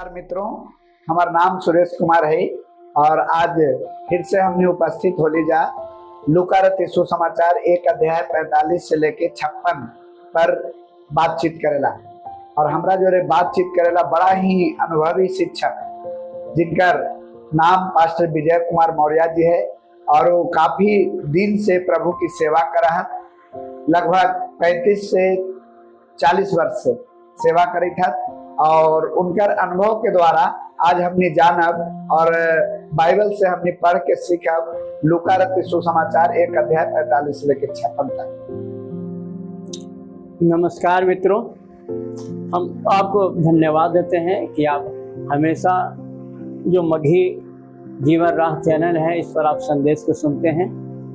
नमस्कार मित्रों, हमारा नाम सुरेश कुमार है और आज फिर से हमने उपस्थित हो लीजा लूका रचित सुसमाचार 1 अध्याय 45 से लेके 56 पर बातचीत करेला। और हमरा जो रे बातचीत करेला बड़ा ही अनुभवी शिक्षक जिनका नाम पास्टर विजय कुमार मौर्य जी है और वो काफी दिन से प्रभु की सेवा कर रहा, लगभग 35 से 40 वर्ष से सेवा करी था। और उनकर अनुभव के द्वारा आज हमने जानब और बाइबल से हमने पढ़ के सीखब लूका रचित सुसमाचार 1 अध्याय 45 से लेकर 56 तक। नमस्कार मित्रों, हम आपको धन्यवाद देते हैं कि आप हमेशा जो मघी जीवन राह चैनल है इस पर आप संदेश को सुनते हैं,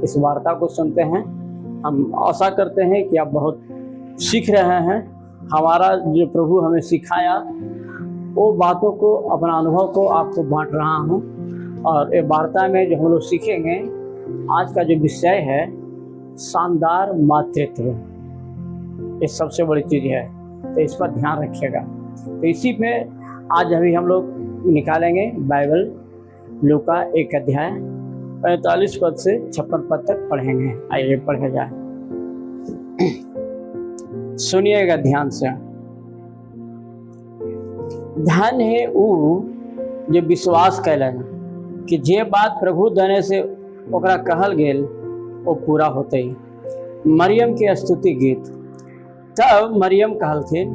इस वार्ता को सुनते हैं। हम आशा करते हैं कि आप बहुत सीख रहे हैं। हमारा जो प्रभु हमें सिखाया वो बातों को, अपना अनुभव को आपको बांट रहा हूँ। और ये वार्ता में जो हम लोग सीखेंगे, आज का जो विषय है शानदार मातृत्व, ये सबसे बड़ी चीज़ है, तो इस पर ध्यान रखिएगा। तो इसी पे आज अभी हम लोग निकालेंगे बाइबल लूका 1 अध्याय 45 पद से 56 पद तक पढ़ेंगे। आइए पढ़े जाए, सुनिएगा ध्यान से। धन है ऊ जो विश्वास कैलन कि जे बात प्रभु देने से ओकरा कहल गेल वो पूरा होते। मरियम के स्तुति गीत। तब मरियम कहलथिन,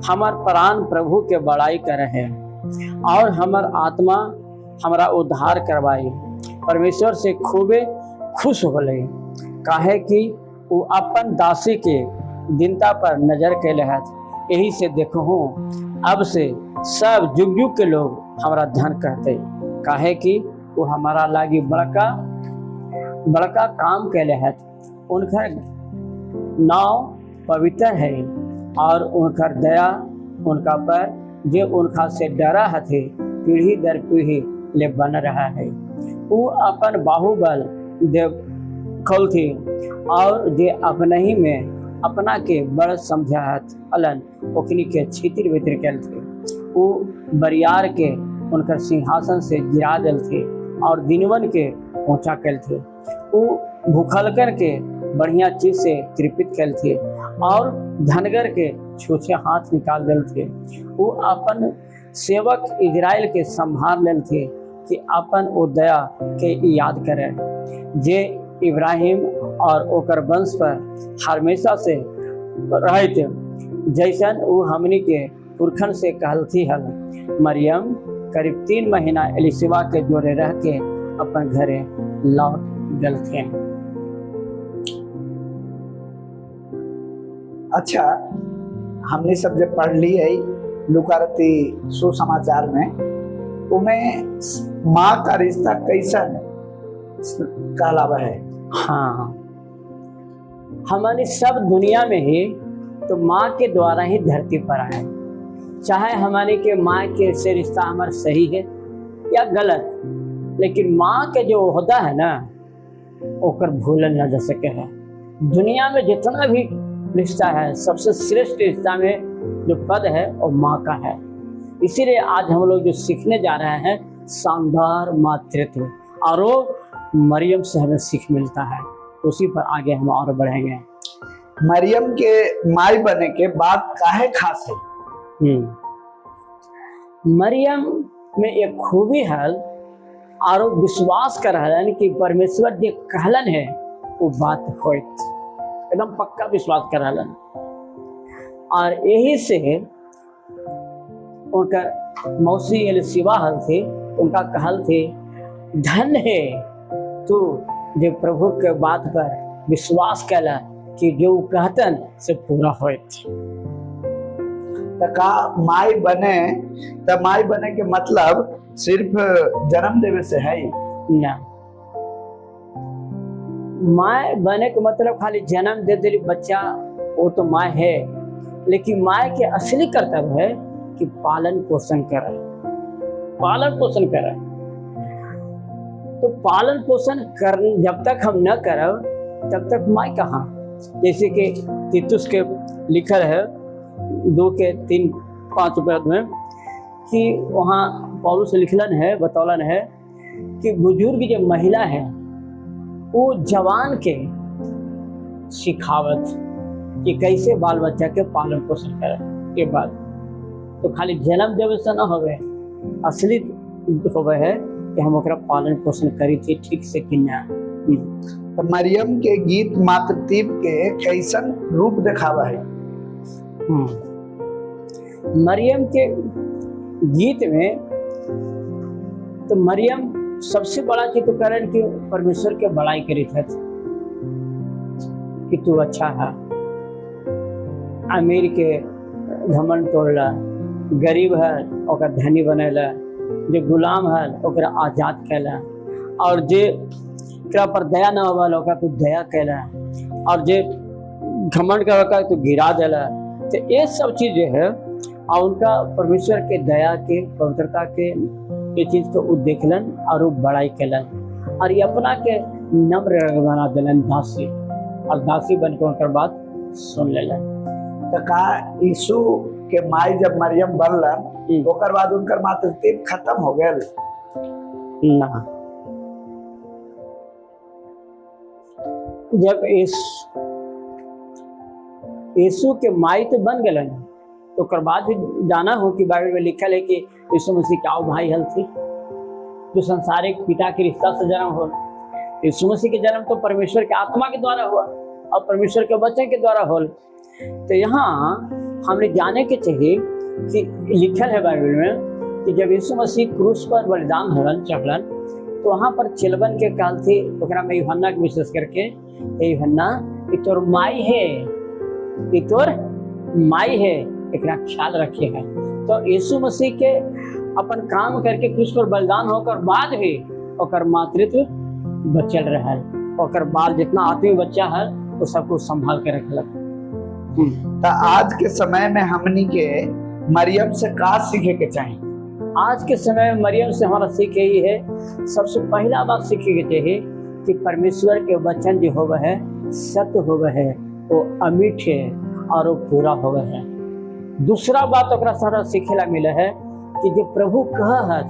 हमार प्राण प्रभु के बड़ाई करे है और हमार आत्मा हमारा उद्धार करवाई परमेश्वर से खूबे खुश होले, काहे कि वो अपन दासी के दीनता पर नजर कैले है। यही से देखो अब से सब जुग जुग के लोग हमारा धन कहते, काहे कि वो हमारा लागी बड़का बड़का काम कैले है। उनका नाव पवित्र है और उनका दया उनका पर जो उनका से डरा हथे पीढ़ी दर पीढ़ी ले बन रहा है। वो अपन बाहुबल देव खोल थी और जे अपने ही में अपना के बड़ समझात अलन ओखनी के छितिर वितिर कैल थे। वो बरियार के उनकर सिंहासन से गिरा दिल थे और दिनवन के ऊंचा कैल थे। वो भूखलकर के बढ़िया चीज से तृपित कैल थे और धनगर के छूछे हाथ निकाल दिल थे। वो अपन सेवक इजराइल के संभाल लेल थे कि अपन वो दया के याद करे जे इब्राहिम और ओकर वंश पर हमेशा से रहते, जैसन वो हमनी के पुरखन से कहलती हल। मरियम करीब 3 महीना एलिशिबा के जोड़े रह के अपन घरे लौट गल थे। अच्छा, हमने सब जब पढ़ ली है लूका रचित सुसमाचार में, उमें माँ का रिश्ता कैसन कहलावा है। हाँ, हमारी सब दुनिया में ही तो माँ के द्वारा ही धरती पर आए। चाहे हमारे के माँ के से रिश्ता हमारा सही है या गलत, लेकिन माँ के जो ओहदा है ना ओकर भूलल न जा सके है। दुनिया में जितना भी रिश्ता है, सबसे श्रेष्ठ रिश्ता में जो पद है वो माँ का है। इसीलिए आज हम लोग जो सीखने जा रहे हैं शानदार मातृत्व, और वो मरियम से हमें सीख मिलता है। उसी पर आगे हम और बढ़ेंगे। मरियम के माई बने के बाद काहे खास है। मरियम में एक खूबी है और विश्वास कर रहलन कि परमेश्वर जो कहलन है वो बात होइत, एकदम पक्का विश्वास कर रहलन। और यही से उनका मौसी एलिशिबा हल थे, उनका कहल थे, धन है तू जो प्रभु के बात पर विश्वास कैला कि जो कहतन से पूरा होइत। का माई बने, तो माई बने के मतलब सिर्फ जन्म देवे से है ना। माँ बने के मतलब खाली जन्म दे दे बच्चा, वो तो माँ है, लेकिन माँ के असली कर्तव्य है कि पालन पोषण करे, पालन पोषण करे। तो पालन पोषण कर जब तक हम न करब तब तक माँ कहाँ। जैसे कि तीतुस के लिखल है 2 के 3-5 पद में कि वहाँ पौलुस लिखलन है, बतौलन है कि बुजुर्ग जो महिला है वो जवान के सिखावत कि कैसे बाल बच्चा के पालन पोषण करे के बाद तो खाली जन्म देवे से न होवे, असली होवे है कि हम ओकरा पालन पोषण करी थी ठीक से कि ना। तो मरियम के गीत मातृत्व के कैसन रूप दिखावा है? मरियम के गीत में तो मरियम सबसे बड़ा चीज तो कारण कि परमेश्वर के बड़ाई करी थे कि तू अच्छा है, अमीर के घमंड तोड़ला, गरीब है ओकर धनी बनेला, जो गुलाम है ओकरा आजाद कैला, और जे एकरा पर दया न होवल ओकरा तू दया कैला, और जे घमंड का ओकरा तू गिरा देला। तो ये सब चीज जो है और उनका परमेश्वर के दया के पवित्रता के ये चीज को वो देखलन और वो बड़ाई कैलन और ये अपना के नम्र बना दिलन दासी, और दासी बन के उनकर बात सुन लेलन। तो का यीशु के माई जब मरियम बनलन ओकर बाद उनकर मातृत्व खत्म हो गया ना? जब यीशु के माई तो बन गलन तो ओकर बाद भी जाना हो कि बाइबल में लिखल है कि यीशु मसीह का भाई हल थी जो संसारिक पिता के रिश्ता से जन्म हो। यीशु मसीह के जन्म तो परमेश्वर के आत्मा के द्वारा हुआ और परमेश्वर के वचन के द्वारा हो। तो यहाँ हमने जाने के चाहिए कि लिखल है बाइबल में कि जब यीशु मसीह क्रूस पर बलिदान होलन चढ़लन तो वहाँ पर चिलबन के काल थी ओकरा में यूहन्ना के विशेष करके यूहन्ना कि तोर माई है, कि तोर माई है, एकरा ख्याल रखे है। तो यीशु मसीह के अपन काम करके क्रूस पर बलिदान होकर बाद भी ओकर मातृत्व बचल रहा, ओकर बाल जितना आत्मिक बच्चा है वो सब कुछ संभाल के रखलक। तो आज के समय में हमनी के मरियम से का सीखे के चाहिए? आज के समय में मरियम से हमारा सीख यही है, सबसे पहला बात सीखे के चाहिए कि परमेश्वर के वचन जो होवे है सत्य होवे है, वो अमिट है और वो पूरा होवे है। दूसरा बात ओकरा सारा सीखेला मिले है कि जो प्रभु कह है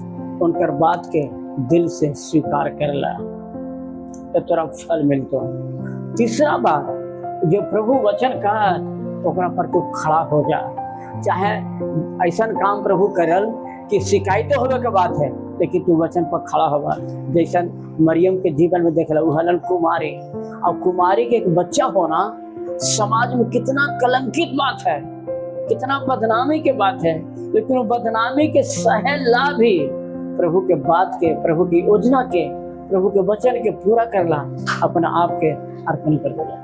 उनकर बात के दिल से स्वीकार करला तो तोरा फल मिलतो। तीसरा बात जो प्रभु वचन कहा ओकरा पर तू खड़ा हो जा, चाहे ऐसा काम प्रभु करल कि शिकायत होवे के बात है लेकिन तू वचन पर खड़ा होगा। जैसा मरियम के जीवन में देखला हलन कुमारी, और कुमारी के एक बच्चा होना समाज में कितना कलंकित बात है, कितना बदनामी के बात है, लेकिन वो बदनामी के सहला भी प्रभु के बात के, प्रभु की योजना के, प्रभु के वचन के पूरा करला, अपना आप के अर्पण कर दिला।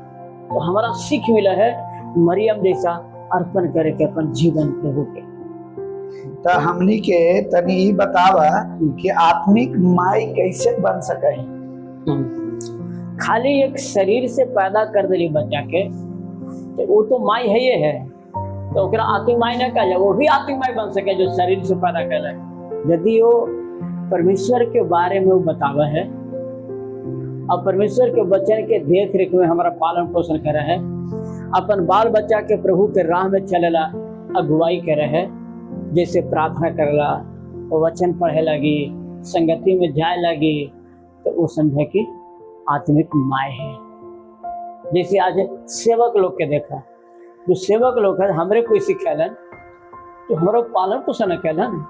तो हमारा सीख मिला है मरियम जैसा अर्पण करे के अपन जीवन प्रभु के। तो हमनी के तनी ई बतावा कि आत्मिक माई कैसे बन सके? खाली एक शरीर से पैदा कर दिली बच्चा के तो वो तो माई है ये है, तो ओकरा आत्मिक माई न कहा जाए, वो भी आत्मिक माई बन सके जो शरीर से पैदा कर ले यदि वो परमेश्वर के बारे में वो बतावा है और परमेश्वर के वचन के देख रेख में हमारा पालन पोषण करे है, अपन बाल बच्चा के प्रभु के राह में चलेला, अगुवाई करे है, जैसे प्रार्थना करला, वो वचन पढ़े लगी, संगति में जाए लगी, तो वो समझे कि आत्मिक माय है। जैसे आज सेवक लोग के देखा, जो सेवक लोग है हमरे कोई सिखेलन तो हमारा पालन पोषण कैलन,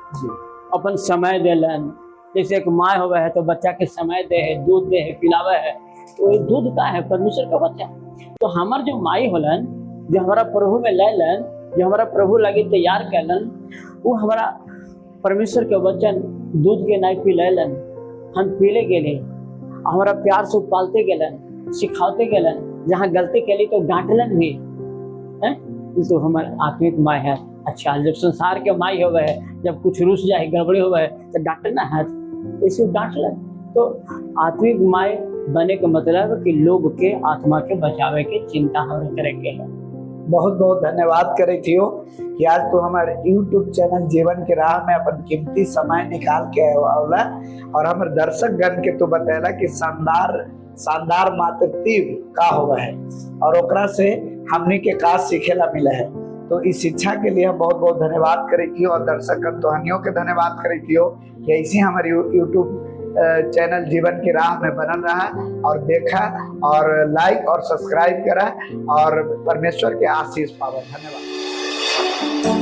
अपन समय देलन। जैसे एक माँ होवे है तो बच्चा के समय दे है, दूध दे है, पिलावे है, तो ये दूध का है परमेश्वर का बच्चा। तो हमार जो माई होलन जो हमारा प्रभु में लेलन, जो हमारा प्रभु लगी तैयार कैलन, वो हमारा परमेश्वर के वचन दूध के नाई पी लेलन, हम पीले गेले, हमारा प्यार से पालते गेलन, सिखाते गेलन, जहाँ गलती कैली तो डांटलन भी है, तो हमारा आत्मिक माँ है। अच्छा, जब संसार के माई होवे है, जब कुछ रुस जाए गड़बड़ी होवे है तो डांटना है, इसे डांट ले। तो आत्मिक माई बने का मतलब कि लोग के आत्मा के बचावे के चिंता हम करेंगे है। बहुत बहुत धन्यवाद करे थियो कि आज तो हमारे YouTube चैनल जीवन के राह में अपन कीमती समय निकाल के आवला और हमारे दर्शक गण के तो बताला कि शानदार मातृत्व का होगा है और ओकरा से हमने के का सीखेला मिला है। तो इस शिक्षा के लिए हम बहुत बहुत धन्यवाद करें और दर्शक तोहनियों के धन्यवाद करें कि ऐसे हमारे यूट्यूब चैनल जीवन की राह में बनल रहा और देखा और लाइक और सब्सक्राइब करा और परमेश्वर के आशीष पावा। धन्यवाद।